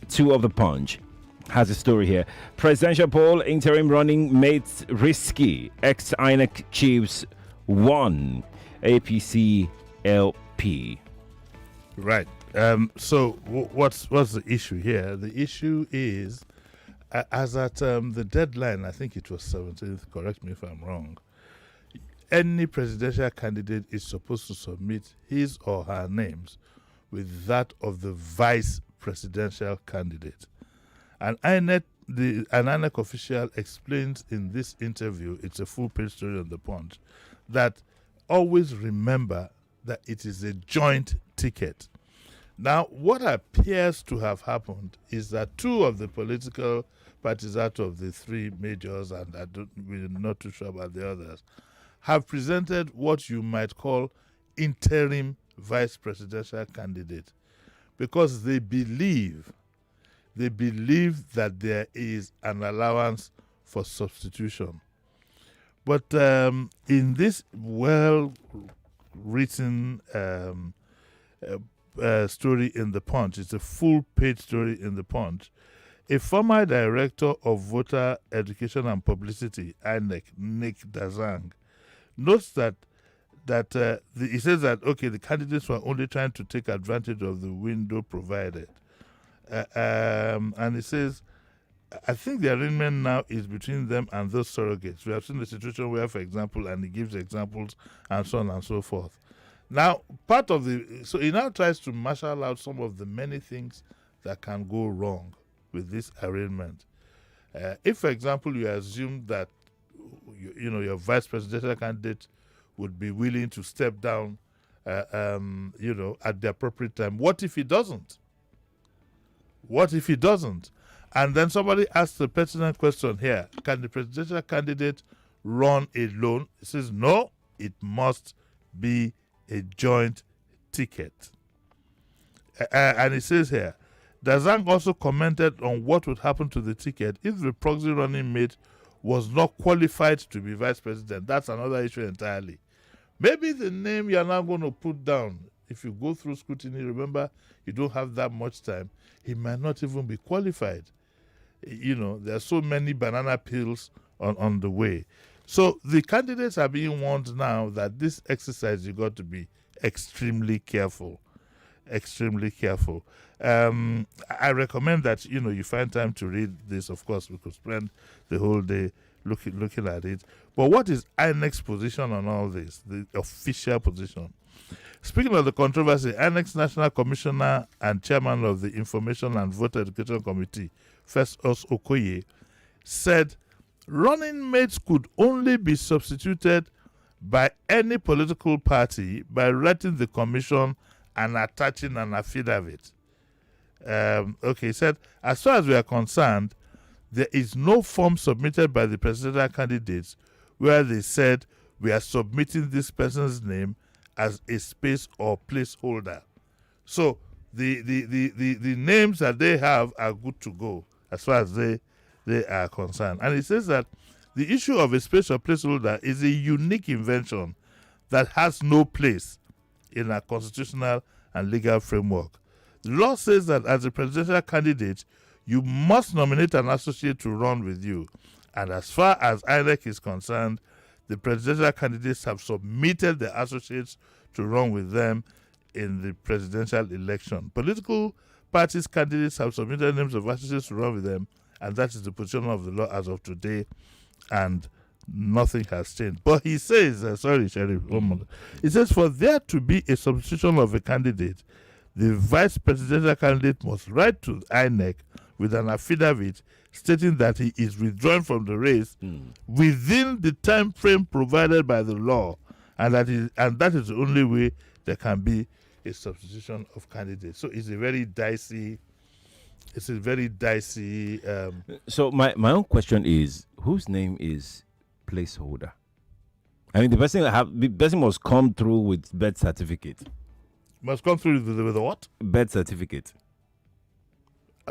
2 of the Punch has a story here. Presidential poll, interim running mates risky. Ex-INEC chiefs won. APC LP. Right. So what's the issue here? The issue is, as at the deadline, I think it was 17th, correct me if I'm wrong, any presidential candidate is supposed to submit his or her names with that of the vice presidential candidate. And an INEC official explains in this interview, it's a full-page story on The Punch, that always remember that it is a joint ticket. Now, what appears to have happened is that 2 of the political parties out of the 3 majors, and we're not too sure about the others, have presented what you might call interim vice presidential candidate, because they believe that there is an allowance for substitution. But in this well-written story in The Punch, it's a full-page story in The Punch, a former director of voter education and publicity, INEC, Nick Dazang, notes that he says that, okay, the candidates were only trying to take advantage of the window provided. And he says, I think the arrangement now is between them and those surrogates. We have seen the situation where, for example, and he gives examples and so on and so forth. Now, so he now tries to marshal out some of the many things that can go wrong with this arrangement. If, for example, you assume that your vice presidential candidate would be willing to step down, at the appropriate time, what if he doesn't? What if he doesn't? And then somebody asks the pertinent question here: can the presidential candidate run alone? He says no, it must be a joint ticket. And he says here, Dazang also commented on what would happen to the ticket if the proxy running mate was not qualified to be vice president. That's another issue entirely. Maybe the name you're now going to put down, if you go through scrutiny, remember, you don't have that much time, he might not even be qualified. There are so many banana peels on the way. So the candidates are being warned now that this exercise, you got to be extremely careful. Extremely careful. I recommend that, you find time to read this. Of course, we could spend the whole day looking at it. But what is INEC's position on all this, the official position? Speaking of the controversy, INEC's National Commissioner and Chairman of the Information and Voter Education Committee, Festus Okoye, said running mates could only be substituted by any political party by writing the commission and attaching an affidavit. He said, as far as we are concerned, there is no form submitted by the presidential candidates where they said we are submitting this person's name as a space or placeholder. So the names that they have are good to go as far as they are concerned. And it says that the issue of a space or placeholder is a unique invention that has no place in a constitutional and legal framework. The law says that as a presidential candidate, you must nominate an associate to run with you. And as far as INEC is concerned, the presidential candidates have submitted their associates to run with them in the presidential election. Political parties' candidates have submitted names of associates to run with them, and that is the position of the law as of today, and nothing has changed. But he says, Sheriff, he says, for there to be a substitution of a candidate, the vice presidential candidate must write to INEC with an affidavit stating that he is withdrawing from the race within the time frame provided by the law, and that is the only way there can be a substitution of candidates. So it's a very dicey. So my own question is, whose name is placeholder? I mean, the person must come through with birth certificate. Must come through with a what? Birth certificate.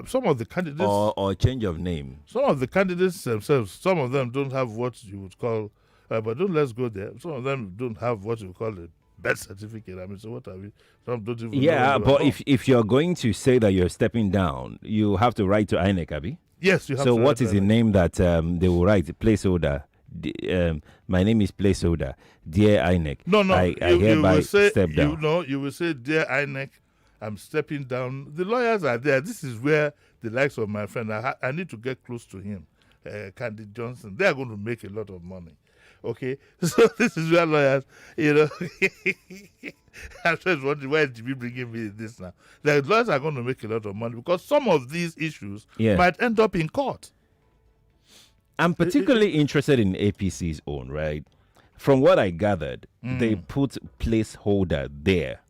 Some of the candidates, or change of name. Some of the candidates themselves, some of them don't have what you would call, let's go there. Some of them don't have what you would call a birth certificate. I mean, so what are we? Some don't even Yeah, know but if you're going to say that you're stepping down, you have to write to INEC, Abi. yes, you have So to. what is the name that they will write? Placeholder. My name is placeholder. Dear INEC. No, I you hereby will say, step down. You will say, dear INEC, I'm stepping down. The lawyers are there. This is where the likes of my friend, I need to get close to him, Candy Johnson. They are going to make a lot of money. Okay, so this is where lawyers, I'm just wondering, why is Jimi bringing me this now? The lawyers are going to make a lot of money because some of these issues might end up in court. I'm particularly interested in APC's own, right? From what I gathered, they put placeholder there.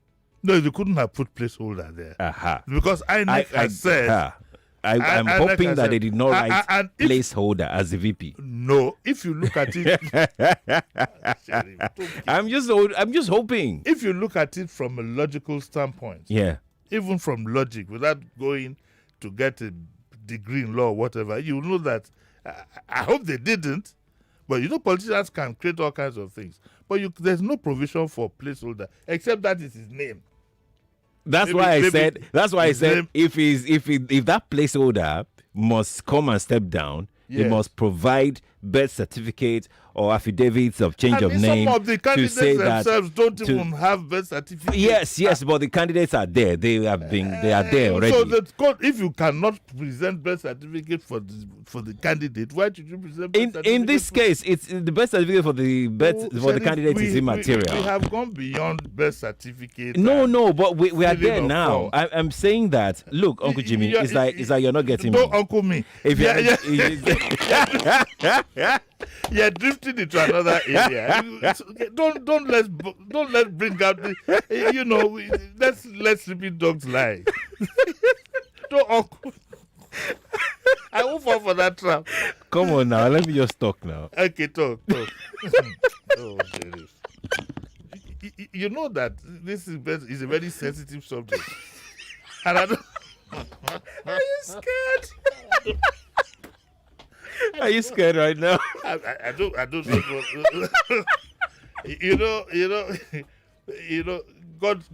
No, they couldn't have put placeholder there. Because INEC has said... I'm hoping that they did not write placeholder as the VP. No, if you look at it... I'm just hoping. If you look at it from a logical standpoint, even from logic, without going to get a degree in law or whatever, you know that... I hope they didn't, but politicians can create all kinds of things. But there's no provision for placeholder, except that is his name. That's why I said if that placeholder must come and step down, he must provide birth certificate or affidavits of change of name. Some of the candidates to say themselves don't even have birth certificates. Yes, but the candidates are there. They are there already. So if you cannot present birth certificate for the candidate, why should you present birth certificate? In this case, it's the birth certificate for the candidate is immaterial. We have gone beyond birth certificate. No, but we are there now. I'm saying that. Look, Uncle Jimmy, it's like you're not getting me. Don't uncle me. If You're drifting into another area. Don't let's bring out the let's sleeping dogs lie. Don't uncle. I won't fall for that trap. Come on now, let me just talk now. Okay, talk. Oh, serious. You know that this is a very sensitive subject, and I don't. Are you scared? Are you scared right now? I don't know.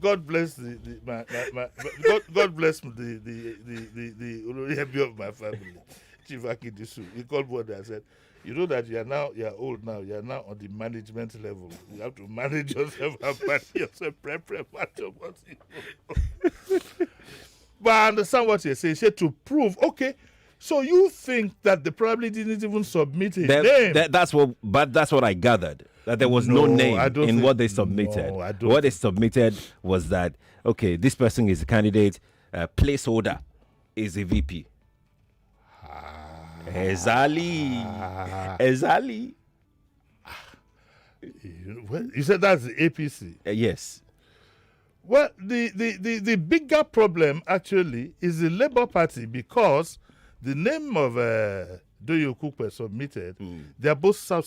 God bless God bless the heavy of my family, Chief Aki Disu. He called one day and said, you know that you're old now, you're now on the management level. You have to manage yourself and manage yourself. But I understand what you're saying. Say to prove, okay. So you think that they probably didn't even submit a name? That's what I gathered. That there was no name in what they submitted. What they submitted was that, okay, this person is a candidate, placeholder is a VP. Exactly. You said that's the APC? Yes. Well, the bigger problem actually is the Labour Party, because the name of Doyo Kukwe submitted, they're both from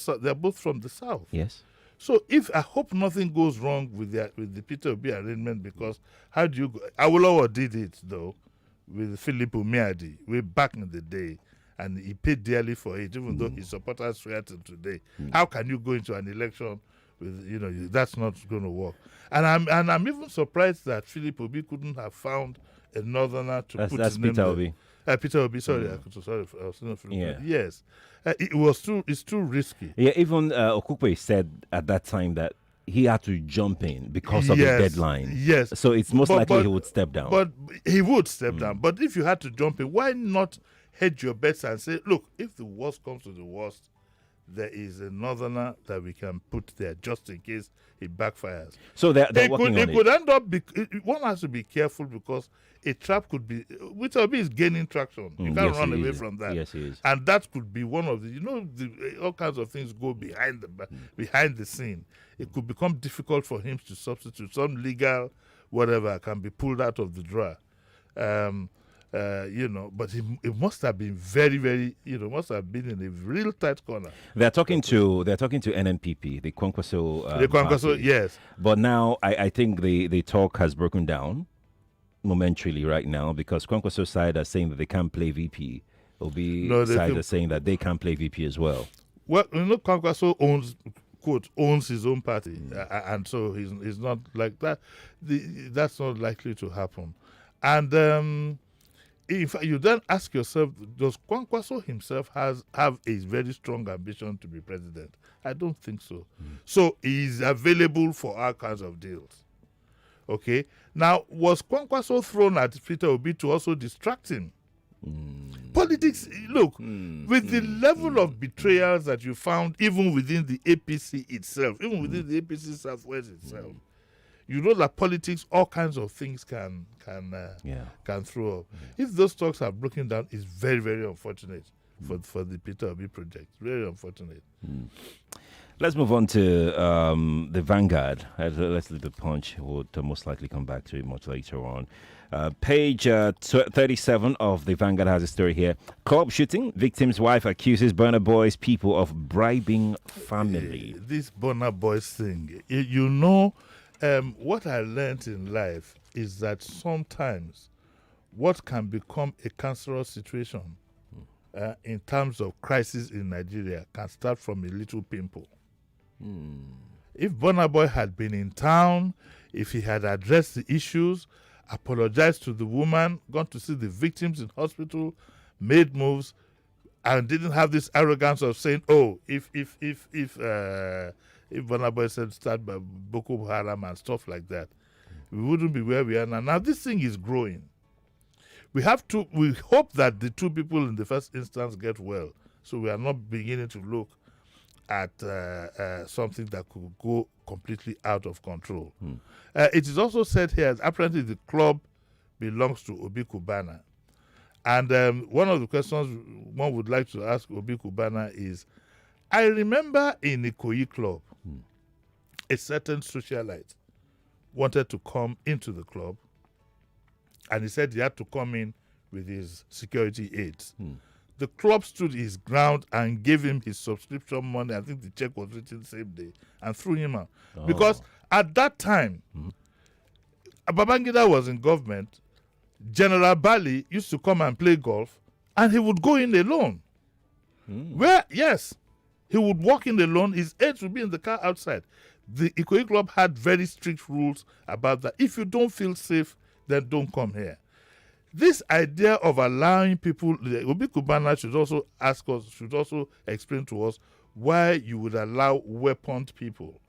the south. Yes. So I hope nothing goes wrong with the Peter Obi arrangement, because how do you go? Awolowo did it though with Philip Umiadi way back in the day, and he paid dearly for it, even though his supporters threatened today. How can you go into an election with that's not going to work? And I'm even surprised that Philip Obi couldn't have found a northerner to put his name Peter there. Obi. Peter Obi, sorry, I was not Philip Obi. Yes. It's too risky. Yeah, even Okukwe said at that time that he had to jump in because of the deadline. Yes. So it's most likely he would step down. But he would step down. But if you had to jump in, why not hedge your bets and say, look, if the worst comes to the worst, there is a northerner that we can put there just in case it backfires. So they're working on it. It could end up, one has to be careful, because a trap could be, which is gaining traction. You can't run away from that. Yes, he is. And that could be one of all kinds of things go behind the scene. It could become difficult for him to substitute. Some legal whatever can be pulled out of the drawer. But it must have been very, very, must have been in a real tight corner. They're talking to NNPP, the Kwankwaso. The Kwankwaso, yes. But now I think the talk has broken down momentarily right now, because Kwankwaso side are saying that they can't play VP. Obi side are saying that they can't play VP as well. Well, Kwankwaso owns quote, owns his own party, and so he's not like that. That's not likely to happen. And if you then ask yourself, does Kwankwaso himself have a very strong ambition to be president? I don't think so. So he's available for all kinds of deals. Okay. Now, was Kwankwaso thrown at Peter Obi to also distract him? Politics, look, with the level of betrayals that you found even within the APC itself, even within the APC Southwest itself, you know that politics, all kinds of things can throw up. If those talks are broken down, it's very, very unfortunate for the Peter Obi project. Very unfortunate. Let's move on to the Vanguard. Let's leave the Punch. We'll most likely come back to it much later on. Page 37 of the Vanguard has a story here. Club shooting. Victim's wife accuses Burnaboy's people of bribing family. This Burnaboy thing. You know, what I learned in life is that sometimes what can become a cancerous situation in terms of crisis in Nigeria can start from a little pimple. If Burnaboy had been in town, if he had addressed the issues, apologized to the woman, gone to see the victims in hospital, made moves, and didn't have this arrogance of saying, "Oh, if Burnaboy said start by Boko Haram and stuff like that, we wouldn't be where we are now." Now this thing is growing. We hope that the two people in the first instance get well, so we are not beginning to look at something that could go completely out of control. It is also said here, apparently the club belongs to Obi Kubana. And one of the questions one would like to ask Obi Kubana is, I remember in the Ikoyi club, a certain socialite wanted to come into the club, and he said he had to come in with his security aides. The club stood his ground and gave him his subscription money. I think the check was written the same day, and threw him out. Because at that time, Babangida was in government. General Bali used to come and play golf, and he would go in alone. He would walk in alone. His aides would be in the car outside. The Ikoyi Club had very strict rules about that. If you don't feel safe, then don't come here. This idea of allowing people, Obi Kubana should also explain to us why you would allow weaponed people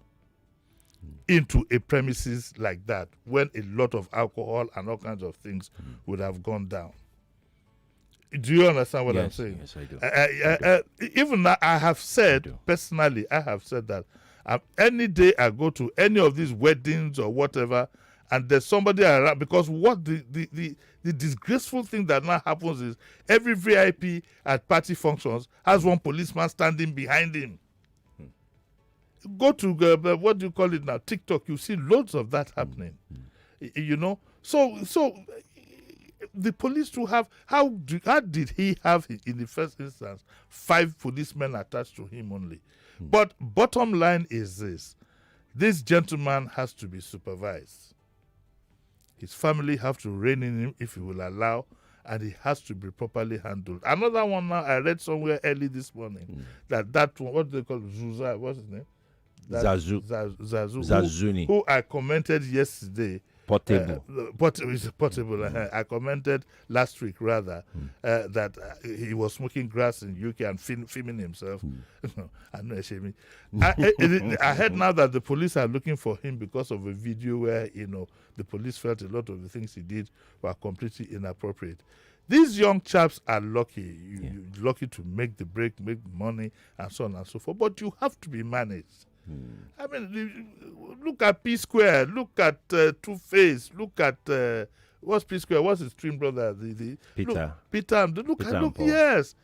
into a premises like that when a lot of alcohol and all kinds of things would have gone down. Do you understand what I'm saying? Yes, I do. Even now, I have said, personally, that any day I go to any of these weddings or whatever, and there's somebody around, because what the disgraceful thing that now happens is every VIP at party functions has one policeman standing behind him. Go to what do you call it now, TikTok, you see loads of that happening. You know, so the police to have, how did he have in the first instance 5 policemen attached to him only? But bottom line is this gentleman has to be supervised. His family have to rein in him if he will allow, and he has to be properly handled. Another one now, I read somewhere early this morning that one, what do they call Zuza? What's his name? Zazu. Zazuni. Who I commented yesterday. Portable. Portable. I commented last week, rather, that he was smoking grass in UK and filming himself. I'm not ashamed. I heard now that the police are looking for him because of a video where, the police felt a lot of the things he did were completely inappropriate. These young chaps are lucky. You're lucky to make the break, make money, and so on and so forth. But you have to be managed. I mean, look at P Square, look at Two-Face, look at what's P Square, what's his twin brother? Peter. Look, yes.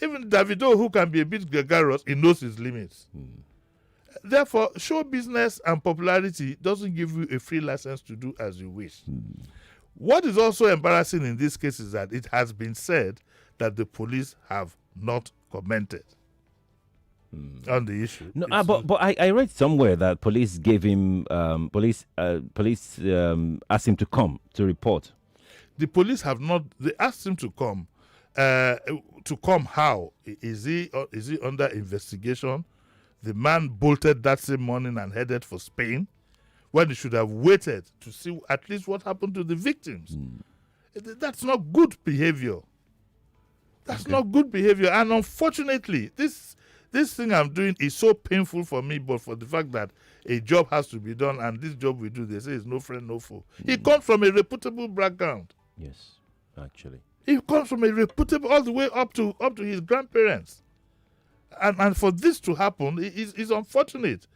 Even Davido, who can be a bit gregarious, he knows his limits. Therefore, show business and popularity doesn't give you a free license to do as you wish. What is also embarrassing in this case is that it has been said that the police have not commented on the issue. No, but I read somewhere that police gave him police asked him to come to report. The police have not. They asked him to come. To come how? Is he under investigation? The man bolted that same morning and headed for Spain, when he should have waited to see at least what happened to the victims. That's not good behavior. That's not good behavior. And unfortunately, this thing I'm doing is so painful for me, but for the fact that a job has to be done, and this job we do, they say is no friend, no foe. He comes from a reputable background. Yes, actually. He comes from a reputable all the way up to his grandparents. And for this to happen is unfortunate.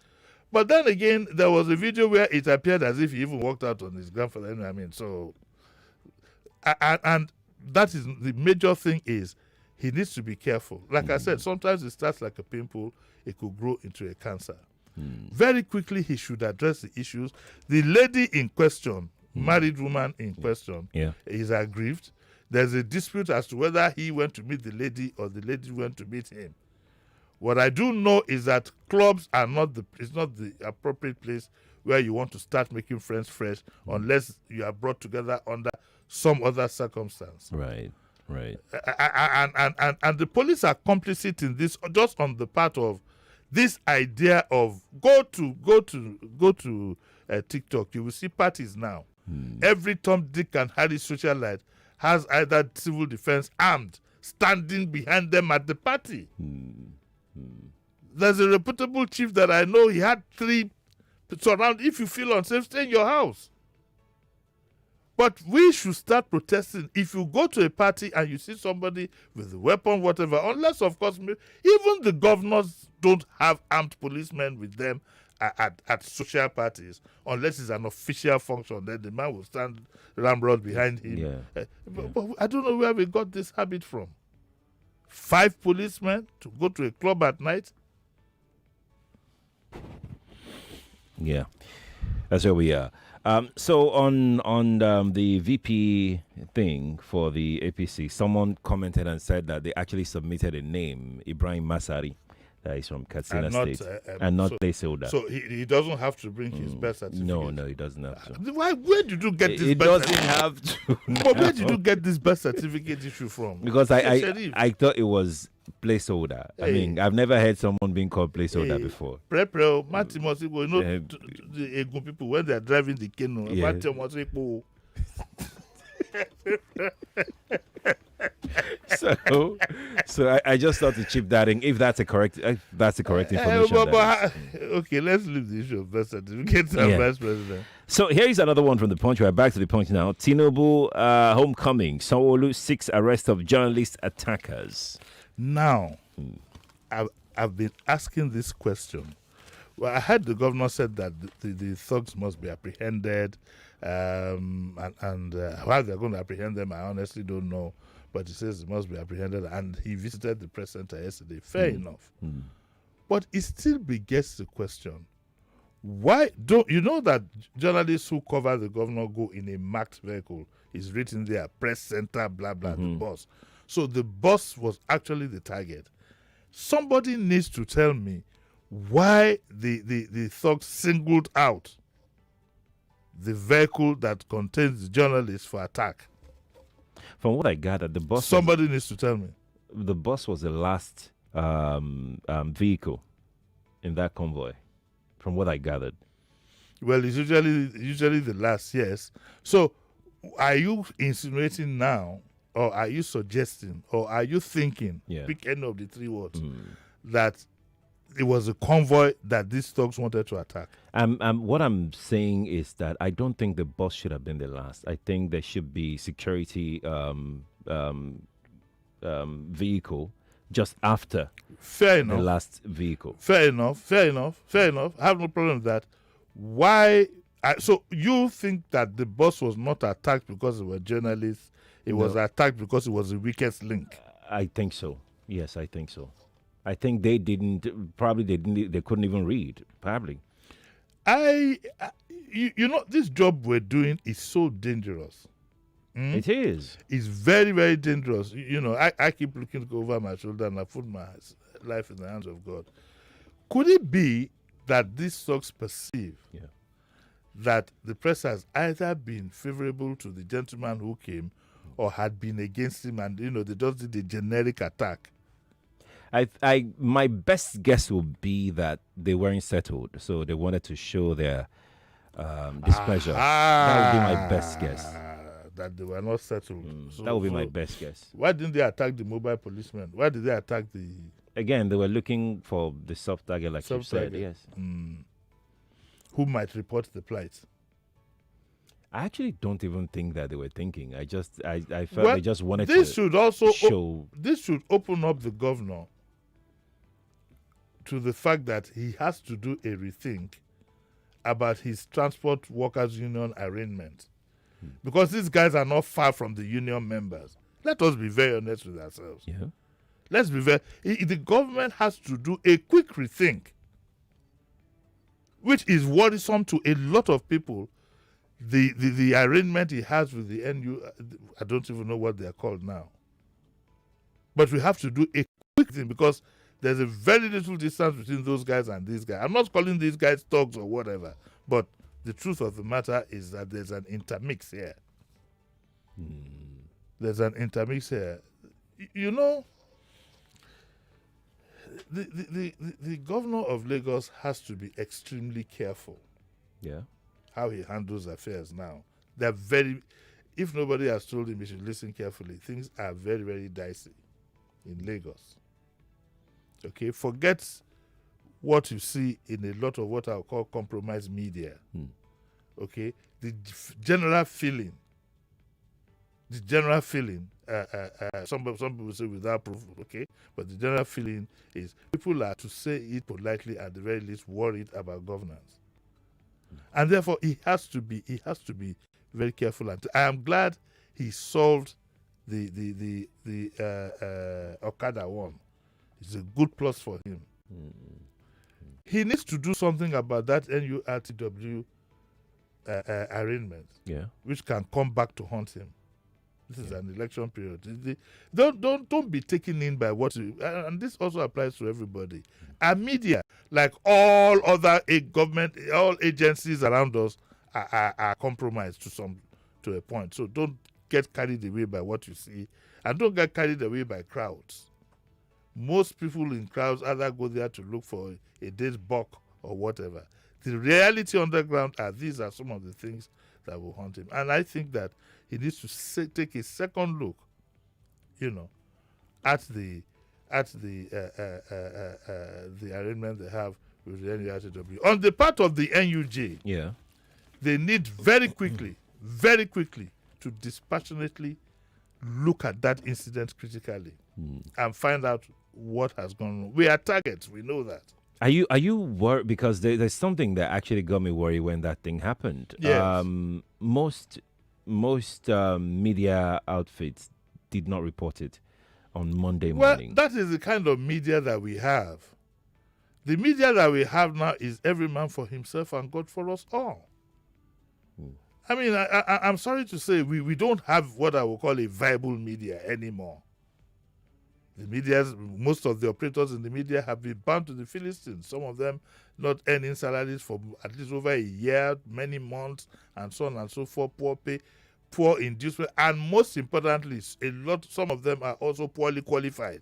But then again, there was a video where it appeared as if he even walked out on his grandfather. I mean, so... And that is the major thing is he needs to be careful. Like I said, sometimes it starts like a pimple. It could grow into a cancer. Very quickly, he should address the issues. The lady in question, married woman in question, is aggrieved. There's a dispute as to whether he went to meet the lady or the lady went to meet him. What I do know is that clubs are not the appropriate place where you want to start making friends fresh unless you are brought together under some other circumstance. Right. And the police are complicit in this just on the part of this idea of go to TikTok. You will see parties now. Every Tom, Dick, and Harry socialite has either civil defense armed standing behind them at the party. There's a reputable chief that I know. He had 3 surround. If you feel unsafe, stay in your house. But we should start protesting. If you go to a party and you see somebody with a weapon, whatever, unless, of course, even the governors don't have armed policemen with them at social parties, unless it's an official function, then the man will stand ramrod behind him. But I don't know where we got this habit from. 5 policemen to go to a club at night? Yeah, that's where we are. So on the VP thing for the APC, someone commented and said that they actually submitted a name, Ibrahim Masari, that is from Katsina State, and not placeholder. So he doesn't have to bring his birth certificate? No, he doesn't have to. Where did you get this birth certificate? He doesn't have to. But where did you get this birth certificate issue from? Because I thought it was placeholder. I mean, I've never heard someone being called placeholder before. The Egun people, when they are driving the canoe, So I just thought to chip that in. If that's a correct information. Okay, let's leave the issue of birth certificate and vice president. So here is another one from the Punch. We're back to the Punch now. Tinubu homecoming. Sanwo-Olu 6 arrest of journalist attackers. Now, I've been asking this question. Well, I heard the governor said that the thugs must be apprehended, and how they're going to apprehend them, I honestly don't know. But he says they must be apprehended, and he visited the press center yesterday. Fair enough. But it still begets the question: why don't you know that journalists who cover the governor go in a marked vehicle? It's written there, press center, blah blah, the bus. So the bus was actually the target. Somebody needs to tell me why the thugs singled out the vehicle that contains the journalists for attack. From what I gathered, the bus... Somebody needs to tell me. The bus was the last vehicle in that convoy, from what I gathered. Well, it's usually the last, yes. So are you insinuating now, or are you suggesting, or are you thinking, pick any of the 3 words, that it was a convoy that these thugs wanted to attack? What I'm saying is that I don't think the bus should have been the last. I think there should be security vehicle just after the last vehicle. Fair enough. I have no problem with that. Why? So you think that the bus was not attacked because it were journalists? It was attacked because it was the weakest link? I think so. Yes, I think so. I think they couldn't even read, probably. You know, this job we're doing is so dangerous. It is. It's very, very dangerous. You know, I keep looking over my shoulder and I put my life in the hands of God. Could it be that these thugs perceive that the press has either been favorable to the gentleman who came or had been against him, and, you know, they just did a generic attack? My best guess would be that they weren't settled, so they wanted to show their displeasure. That would be my best guess. That they were not settled. That would be my best guess. Why didn't they attack the mobile policemen? Why did they attack the... Again, they were looking for the soft target, like you said. target? Yes. Who might report the plight? I actually don't even think that they were thinking. I felt they just wanted this to should also show. This should open up the governor to the fact that he has to do a rethink about his transport workers union arrangement. Because these guys are not far from the union members. Let us be very honest with ourselves. Yeah. Let's be very... The government has to do a quick rethink, which is worrisome to a lot of people. The arrangement he has with the NU, I don't even know what they are called now. But we have to do a quick thing because there's a very little distance between those guys and these guys. I'm not calling these guys thugs or whatever, but the truth of the matter is that there's an intermix here. There's an intermix here. You know, the governor of Lagos has to be extremely careful. Yeah. How he handles affairs now. They're very... If nobody has told him, he should listen carefully. Things are very, very dicey in Lagos. Okay? Forget what you see in a lot of what I'll call compromised media. Okay? The general feeling, some people say without proof, okay? But the general feeling is people are, to say it politely, at the very least, worried about governance. And therefore, he has to be very careful. And I am glad he solved the Okada one. It's a good plus for him. He needs to do something about that NURTW arrangement, which can come back to haunt him. This is an election period. Don't be taken in by what you... And this also applies to everybody. Our media, like all other government, all agencies around us, are compromised to a point. So don't get carried away by what you see, and don't get carried away by crowds. Most people in crowds either go there to look for a day's buck or whatever. The reality on the ground these are some of the things that will haunt him. And I think that he needs to take a second look, at the arrangement they have with the NURTW. On the part of the NUJ, they need very quickly to dispassionately look at that incident critically and find out what has gone wrong. We are targets, we know that. Are you worried? Because there's something that actually got me worried when that thing happened. Yes. Most media outfits did not report it on Monday morning. Well, that is the kind of media that we have. The media that we have now is every man for himself and God for us all. I mean, I'm sorry to say we don't have what I would call a viable media anymore. The media, most of the operators in the media have been bound to the Philistines. Some of them not earning salaries for at least over a year, many months, and so on and so forth. Poor pay, poor inducement, and most importantly, some of them are also poorly qualified.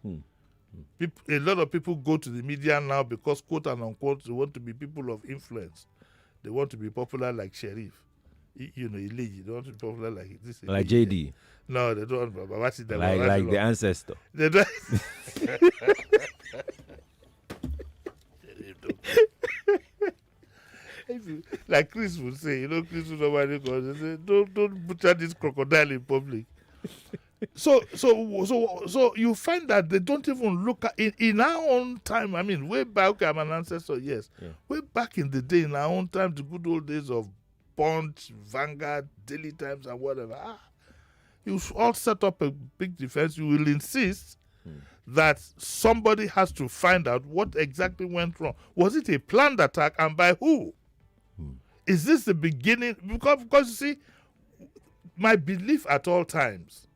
A lot of people go to the media now because, quote and unquote, they want to be people of influence. They want to be popular like Sheriff. Iliji. They want to be popular like this. Like JD. No, they don't. Like the ancestor. They don't. Like Chris would say, Chris would normally go and say, don't butcher this crocodile in public. So you find that they don't even look at in our own time. I mean, way back, okay, I'm an ancestor, yes. Yeah. Way back in the day, in our own time, the good old days of Punch, Vanguard, Daily Times, and whatever. You all set up a big defense. You will insist that somebody has to find out what exactly went wrong. Was it a planned attack, and by who? Is this the beginning? Because you see, my belief at all times,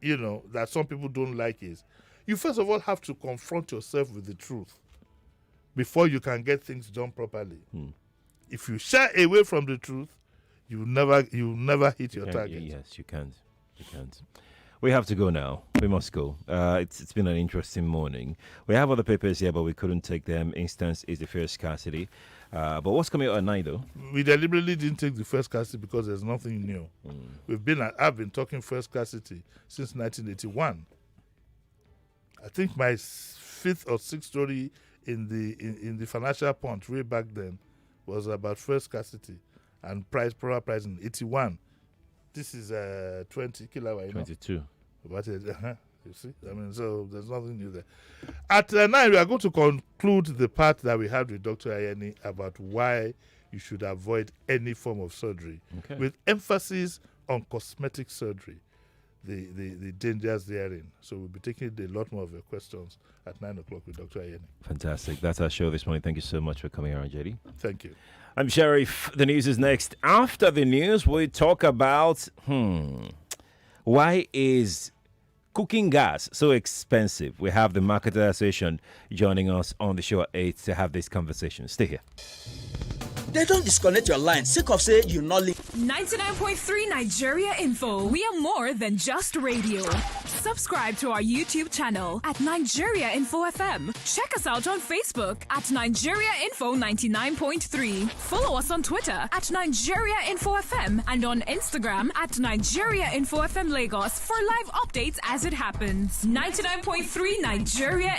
that some people don't like is, you first of all have to confront yourself with the truth before you can get things done properly. If you shy away from the truth, you never hit your target. Yes, you can't. We have to go now. We must go. It's been an interesting morning. We have other papers here, but we couldn't take them. Instance is the first scarcity. But what's coming out at night, though? We deliberately didn't take the first scarcity because there's nothing new. I've been talking first scarcity since 1981. I think my fifth or sixth story in the Financial Punch way back then was about first scarcity and proper pricing. 81. This is 20 kilowatt. 22. But you see, I mean, so there's nothing new there. At 9, we are going to conclude the part that we had with Dr. Ayeni about why you should avoid any form of surgery, with emphasis on cosmetic surgery, the dangers therein. So we'll be taking a lot more of your questions at 9 o'clock with Dr. Ayeni. Fantastic. That's our show this morning. Thank you so much for coming around, JD. Thank you. I'm Sheriff. The news is next. After the news, we talk about why is cooking gas so expensive? We have the Marketer Association joining us on the show at 8 to have this conversation. Stay here. They don't disconnect your line. Sake of say you not link. 99.3 Nigeria Info. We are more than just radio. Subscribe to our YouTube channel at Nigeria Info FM. Check us out on Facebook at Nigeria Info 99.3. Follow us on Twitter at Nigeria Info FM and on Instagram at Nigeria Info FM Lagos for live updates as it happens. 99.3 Nigeria